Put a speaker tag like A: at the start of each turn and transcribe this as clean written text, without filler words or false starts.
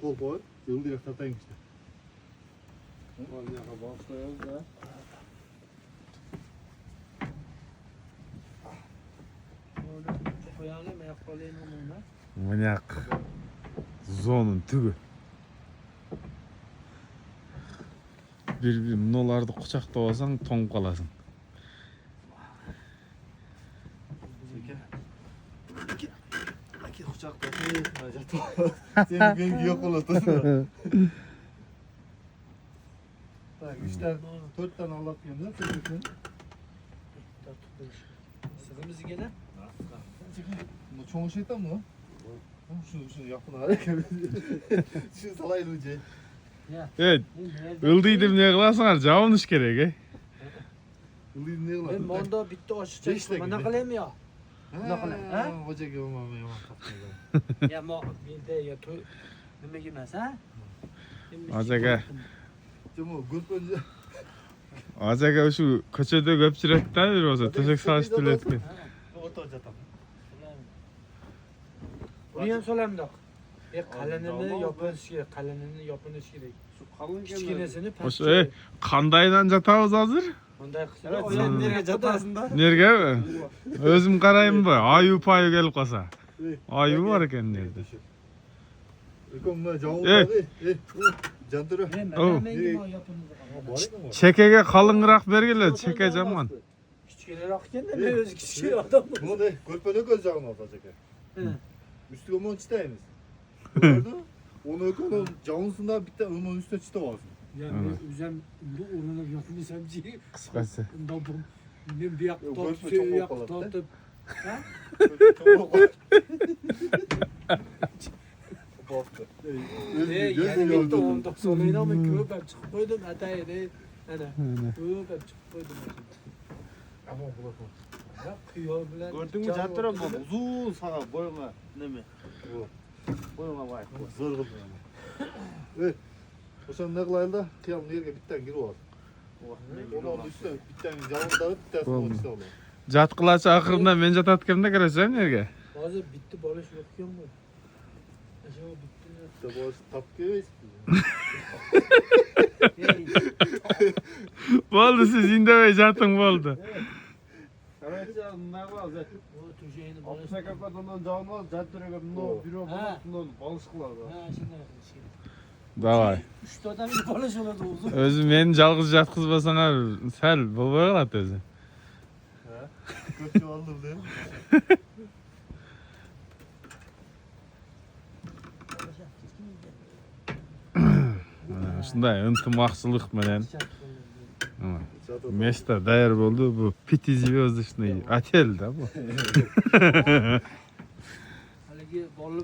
A: kol koyup, ıldırak tatayın işte.
B: Manyağa başlayalım da.
C: Koyalım ayak kolayın onunla.
D: Manyak. Zonun tügü. Bir nolardı kucakta olsan toңup kalasın.
A: İki kucakta senin gönlü yok olasın. Tak, 3 tane, 4 tane Allah diyorum da, sen
C: Sırımızı gene.
A: 뭐 총을 쉴다 뭐? şunu yapın hadi. Şunu salayın önce.
D: Evet. Ildıydım ne kılasın cavabınız gerek he.
A: Ilıyım ne
C: Ben
A: ulan?
C: mondo bitti açacak.
A: Beş dakika.
C: Bana kalem ya. Ne kılay, ha?
A: Hoca gibi olmam ya.
C: Ya mo bir de ya tu nime girmez ha?
D: Acaba
A: Cemo grup önce.
D: acaba şu köçede köpçürekten bir olsa teşekkür saçtırlı etkin.
A: Orta hoca tam.
C: Buraya söylem de. Kalenini yapınız gerek. Kalenini yapınız gerek.
B: Şu kalın
C: Kiçkinesini
D: Hoş
C: pastı.
D: kandaydan jatabız hazır.
C: Onday kısa.
B: Evet,
C: O
B: sen
C: yan
B: nereye
C: jatasında?
D: Nerge mi? Özüm karayım bu. Ayu payu gelip kasa. Ayu var eken nerede?
A: Ekom ben cevap
D: Eh.
A: verdi. Cantırı.
D: Oh.
C: Ben gibi yapınız.
D: Çekege kalınırak bergele çeke zaman.
C: Küçükler akken de ben öz küçük adam.
A: Bunu da görpene göz yağın olacak.
C: He.
A: Müslüman çitayınız. Gördü? Onu ökönün cavınsında bir tane onun üstüne çita var.
C: Ya ben üzem bu urunu yapmışam ki.
D: Kıskası.
C: Babam ben bir yak
A: Yok,
C: top
A: görpme
C: şey
A: çok
C: yak
A: hopladı.
C: top. Ha? Yani bitti onda sonuyla ama köpek çıkıp koydum hataya değil. Ana köpek çıkıp koydum.
A: Ama kulakma.
C: Ya kıyıyor bilen.
B: Gördün mü Cantıra mı? Uzun sana boyuna ne mi? Boyuna vay.
A: Zor kıldı ama. Evet. O sen ne kılayın da kıyam yerine bir tane giri var. Onun üstüne bir tane cavın dalıp bir tane onun üstüne olur.
D: Jat kılaçı akırında men jatatkemde kiresen nerge?
C: Bazı bitti barış yok ya mı? Acaba bitti mi?
A: İşte bu tap gibi.
D: Boldu siz indemey jatın boldu.
B: Evet ya ne var zaten.
C: O tüjeğini barış.
B: Apsa kapatandan canlar Cantıraga no bir o
C: Ha.
B: bunun balışıklar da.
C: Ha şimdi yapmış.
D: Davay.
C: 3 tane bir barış oladı uzun.
D: Özüm meni jalgız jatkızbasaňar sel bolboy kalat özü.
A: Köpçü aldım değil mi?
D: Uşunday ынтымакчылык менен место даяр болду. Bu Пяти звездочный отель да bu.
C: Haligi